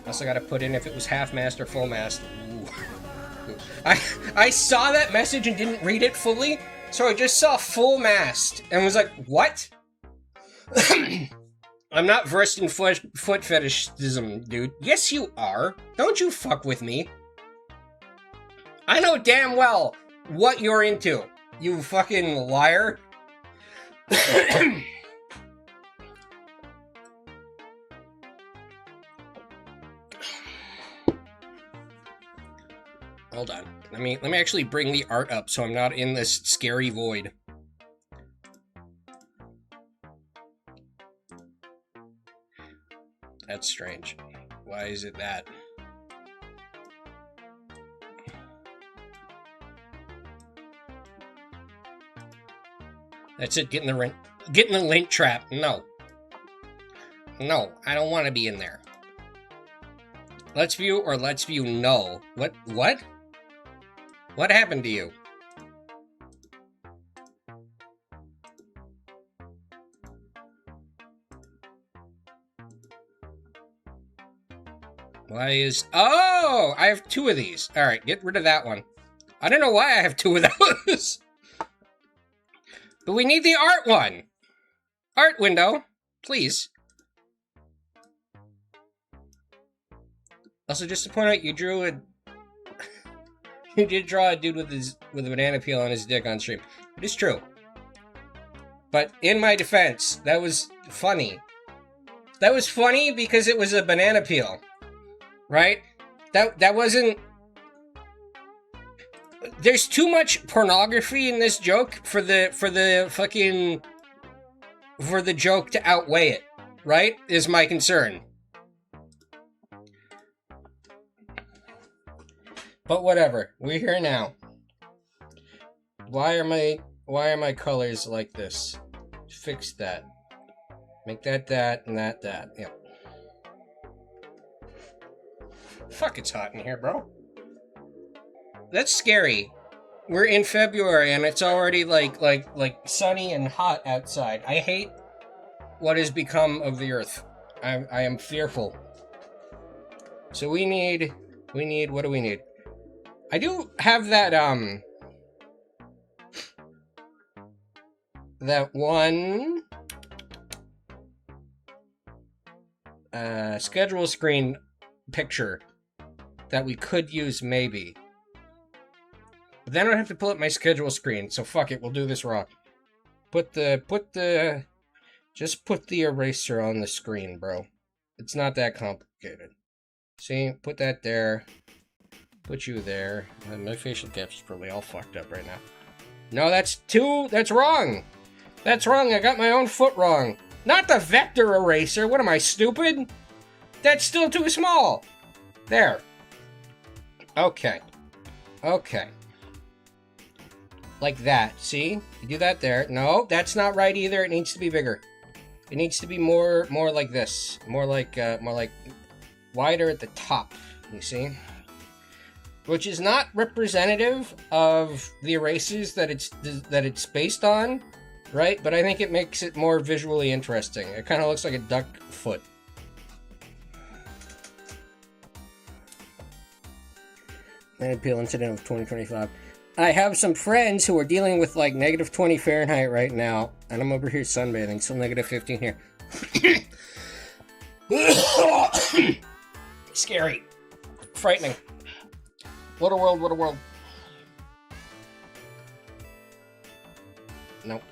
Also gotta put in if it was half-mast or full-mast. I saw that message and didn't read it fully, so I just saw full-mast, and was like, what? I'm not versed in foot fetishism, dude. Yes, you are. Don't you fuck with me. I know damn well what you're into, you fucking liar. Hold on. Let me actually bring the art up so I'm not in this scary void. That's strange. Why is it that? That's it, get in the link trap. No. No, I don't want to be in there. Let's view or let's view no. What? What happened to you? Why is... Oh! I have 2 of these. Alright, get rid of that one. I don't know why I have 2 of those. But we need the art one. Art window, please. Also, just to point out, you drew a... you did draw a dude with a banana peel on his dick on stream. It is true. But in my defense, that was funny. That was funny because it was a banana peel. Right? That wasn't... There's too much pornography in this joke for the joke to outweigh it, right? Is my concern. But whatever, we're here now. Why are my Why are my colors like this? Fix that. Make that, and that. Yep. Fuck, it's hot in here, bro. That's scary. We're in February and it's already like sunny and hot outside. I hate what has become of the earth. I am fearful. So we need, what do we need? I do have that, that one, schedule screen picture that we could use maybe. But then I have to pull up my schedule screen, so fuck it, we'll do this raw. Just put the eraser on the screen, bro. It's not that complicated. See, put that there. Put you there. My facial cap's probably all fucked up right now. No, that's wrong! That's wrong, I got my own foot wrong. Not the vector eraser, what am I, stupid? That's still too small. There. Okay. Okay. Like that, see? You do that there. No, that's not right either. It needs to be bigger. It needs to be more like this. More like wider at the top, you see? Which is not representative of the erasers that it's based on, right? But I think it makes it more visually interesting. It kind of looks like a duck foot. An appeal incident of 2025. I have some friends who are dealing with like negative 20 Fahrenheit right now, and I'm over here sunbathing, so negative 15 here. Scary. Frightening. What a world, what a world. Nope.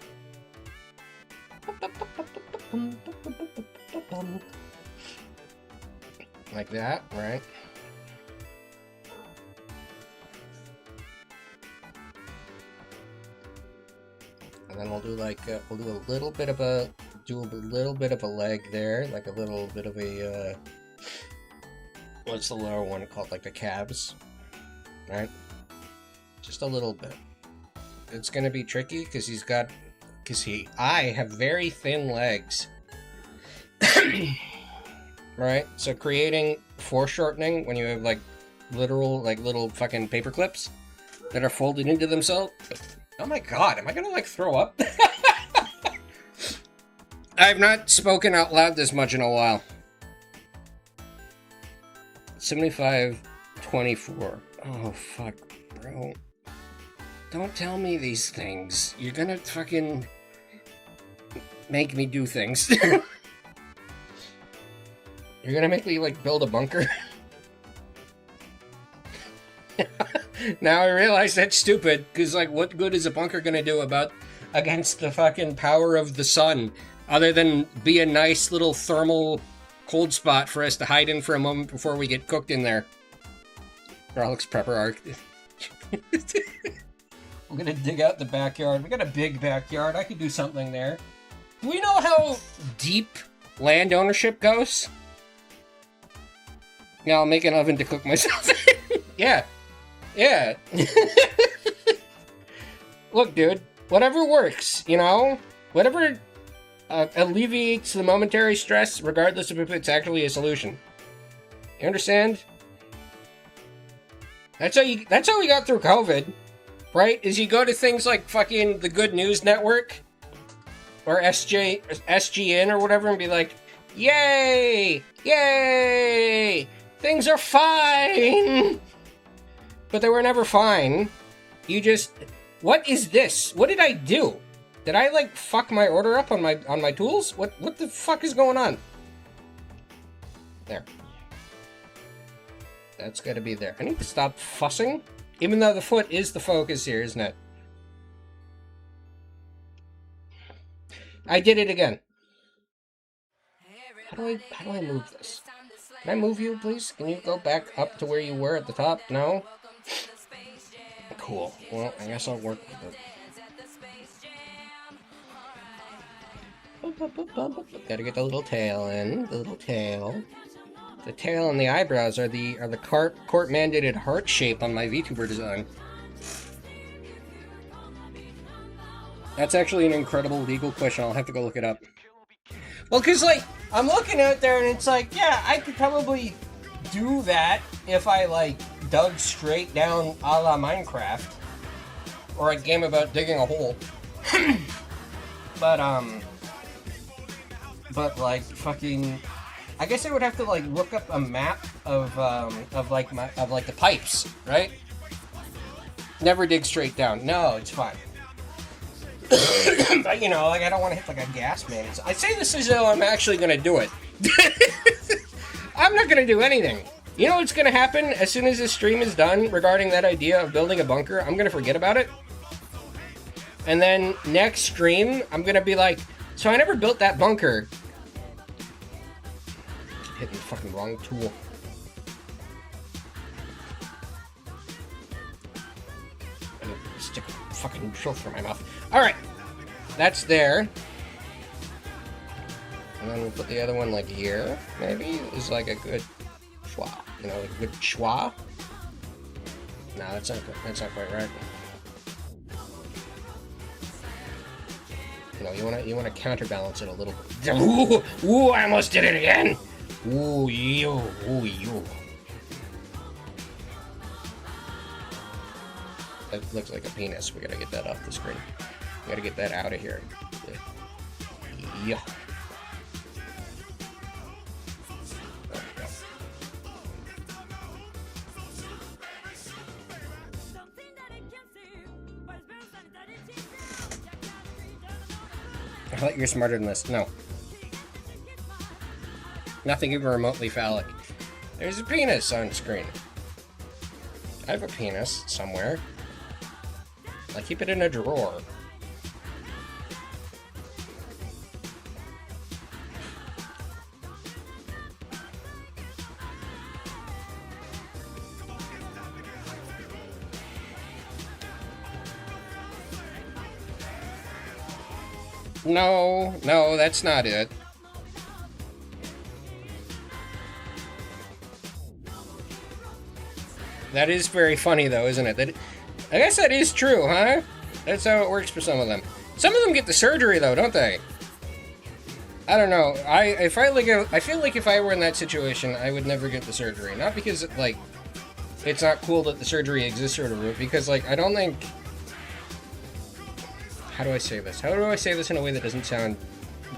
Like that, right? And then we'll do like we'll do a little bit of a leg there, like a little bit of a what's the lower one called, like the calves, right? Just a little bit. It's gonna be tricky because I have very thin legs, right? So creating foreshortening when you have like literal like little fucking paper clips that are folded into themselves. Oh my god, am I gonna like throw up? I've not spoken out loud this much in a while. 75-24. Oh fuck, bro. Don't tell me these things. You're gonna fucking make me do things. You're gonna make me like build a bunker. Now I realize that's stupid, because like what good is a bunker gonna do against the fucking power of the sun, other than be a nice little thermal cold spot for us to hide in for a moment before we get cooked in there. Alex Prepper Arc. We're gonna dig out the backyard. We got a big backyard. I could do something there. Do we know how deep land ownership goes? Yeah, I'll make an oven to cook myself in. Yeah. Yeah. Look, dude, whatever works, you know? Whatever alleviates the momentary stress, regardless of if it's actually a solution. You understand? That's how we got through COVID, right? Is you go to things like fucking the Good News Network or SGN or whatever and be like, yay! Yay! Things are fine! But they were never fine. You just... What is this? What did I do? Did I, like, fuck my order up on my tools? What the fuck is going on? There. That's gotta be there. I need to stop fussing. Even though the foot is the focus here, isn't it? I did it again. How do I move this? Can I move you, please? Can you go back up to where you were at the top? No? Cool. Well, I guess I'll work with it. Gotta get the little tail in. The little tail. The tail and the eyebrows are the court-mandated heart shape on my VTuber design. That's actually an incredible legal question. I'll have to go look it up. Well, because, like, I'm looking out there and it's like, yeah, I could probably do that if I, like, dug straight down a la Minecraft. Or a game about digging a hole. But, like, fucking... I guess I would have to, like, look up a map of the pipes, right? Never dig straight down. No, it's fine. But, you know, like, I don't want to hit, like, a gas main. I say this as though I'm actually going to do it. I'm not going to do anything. You know what's going to happen as soon as this stream is done regarding that idea of building a bunker? I'm going to forget about it. And then next stream, I'm going to be like, so I never built that bunker. Hitting the fucking wrong tool. Stick a fucking drill through my mouth. Alright. That's there. And then we'll put the other one like here, maybe? Is like a good schwa. You know, like a good schwa? No, that's not good. That's not quite right. You know, you wanna counterbalance it a little bit. Ooh, I almost did it again! Ooh, you. That looks like a penis. We gotta get that off the screen. We gotta get that out of here. Yeah. There we go. I thought you're smarter than this. No. Nothing even remotely phallic. There's a penis on screen. I have a penis somewhere. I keep it in a drawer. No, that's not it. That is very funny, though, isn't it? I guess that is true, huh? That's how it works for some of them. Some of them get the surgery, though, don't they? I don't know. I feel like if I were in that situation, I would never get the surgery. Not because, like, it's not cool that the surgery exists or whatever, because, like, I don't think... How do I say this? How do I say this in a way that doesn't sound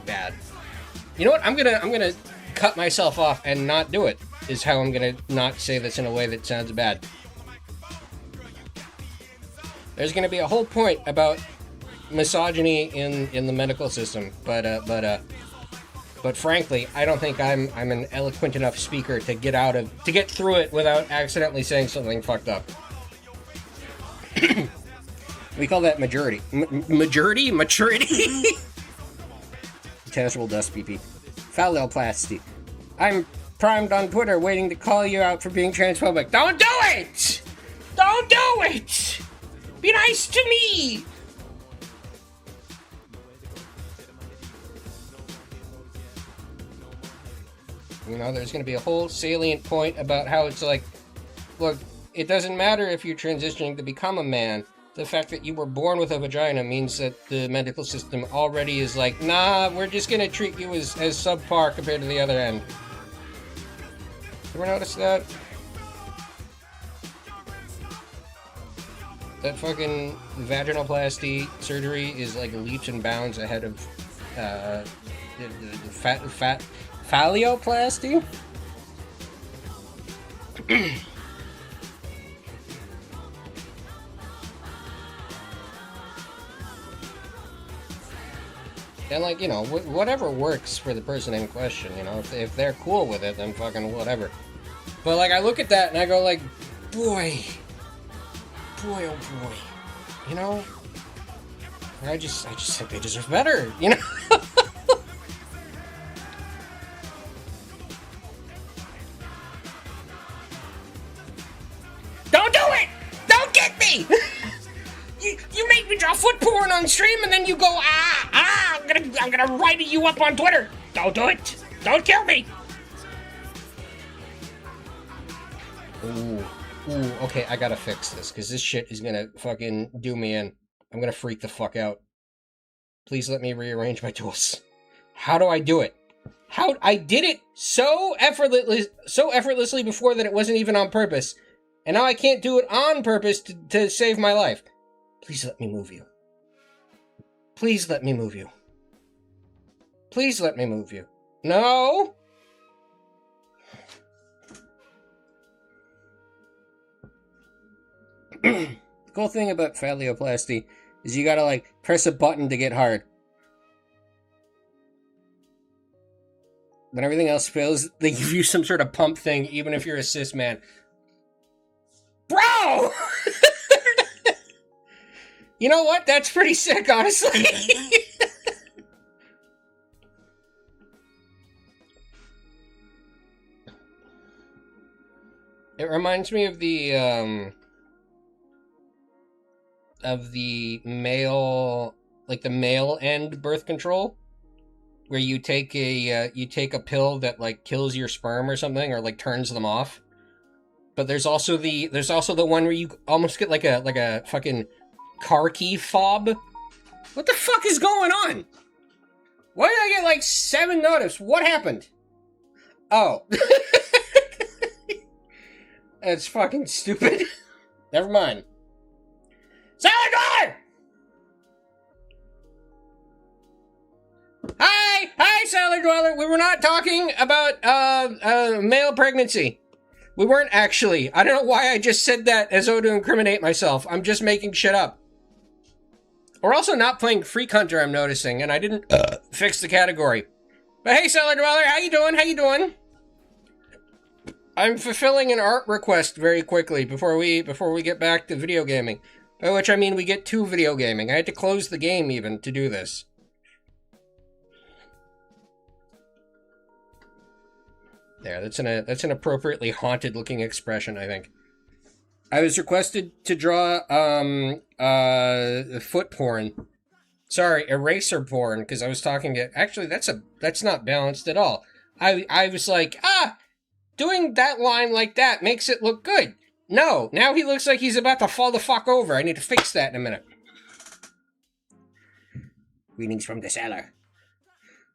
bad? You know what? I'm gonna cut myself off and not do it, is how I'm gonna not say this in a way that sounds bad. There's gonna be a whole point about misogyny in the medical system, but frankly, I don't think I'm an eloquent enough speaker to get through it without accidentally saying something fucked up. We call that majority. Maturity? Casual dust pee-pee. Phalloplasty. I'm primed on Twitter waiting to call you out for being transphobic. Don't do it! Don't do it! Be nice to me! You know, there's going to be a whole salient point about how it's like, look, it doesn't matter if you're transitioning to become a man. The fact that you were born with a vagina means that the medical system already is like, nah, we're just going to treat you as subpar compared to the other end. Ever notice that? That fucking vaginoplasty surgery is like leaps and bounds ahead of phalloplasty? And, like, you know, whatever works for the person in question, you know, if they're cool with it, then fucking whatever. But, like, I look at that and I go, like, boy, oh boy, you know, I just think they deserve better, you know? Don't do it! Don't get me! You make me draw foot porn on stream and then you go, I'm gonna write you up on Twitter. Don't do it. Don't kill me. Ooh, okay, I gotta fix this, because this shit is gonna fucking do me in. I'm gonna freak the fuck out. Please let me rearrange my tools. How do I do it? How I did it so effortlessly before that it wasn't even on purpose. And now I can't do it on purpose to save my life. Please let me move you. Please let me move you. Please let me move you. No! The cool thing about phalloplasty is you gotta, like, press a button to get hard. When everything else fails, they give you some sort of pump thing, even if you're a cis man. Bro! You know what? That's pretty sick, honestly. It reminds me of the male, like the male end birth control, where you take a pill that like kills your sperm or something, or like turns them off. But there's also the one where you almost get like a fucking car key fob. What the fuck is going on? Why did I get like 7 notifs? What happened? Oh. That's fucking stupid. Never mind. Silent Dweller! Hi, Silent Dweller. We were not talking about male pregnancy. We weren't actually. I don't know why I just said that as though to incriminate myself. I'm just making shit up. We're also not playing Freak Hunter, I'm noticing, and I didn't fix the category. But hey, Silent Dweller, how you doing? How you doing? I'm fulfilling an art request very quickly before we get back to video gaming. By which I mean we get to video gaming. I had to close the game even to do this. There, that's an appropriately haunted looking expression, I think. I was requested to draw foot porn. Sorry, eraser porn, because I was talking to actually that's not balanced at all. I was like, doing that line like that makes it look good. No, now he looks like he's about to fall the fuck over. I need to fix that in a minute. Greetings from the cellar.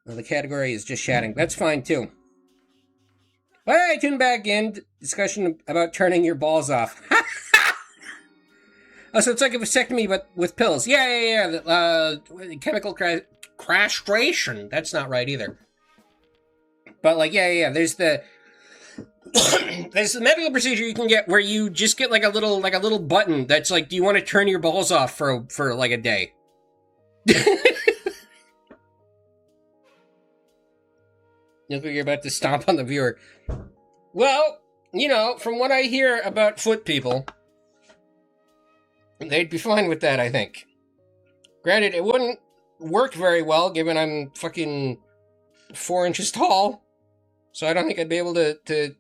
Well, the category is just chatting. That's fine, too. Hey, tune back in. Discussion about turning your balls off. Oh, so it's like a vasectomy, but with pills. Yeah. Chemical castration. That's not right, either. But, like, yeah. There's the... There's the medical procedure you can get where you just get like a little button that's like, do you want to turn your balls off for like a day? You look like you're about to stomp on the viewer. Well, you know, from what I hear about foot people, they'd be fine with that, I think. Granted, it wouldn't work very well given I'm fucking 4 inches tall, so I don't think I'd be able to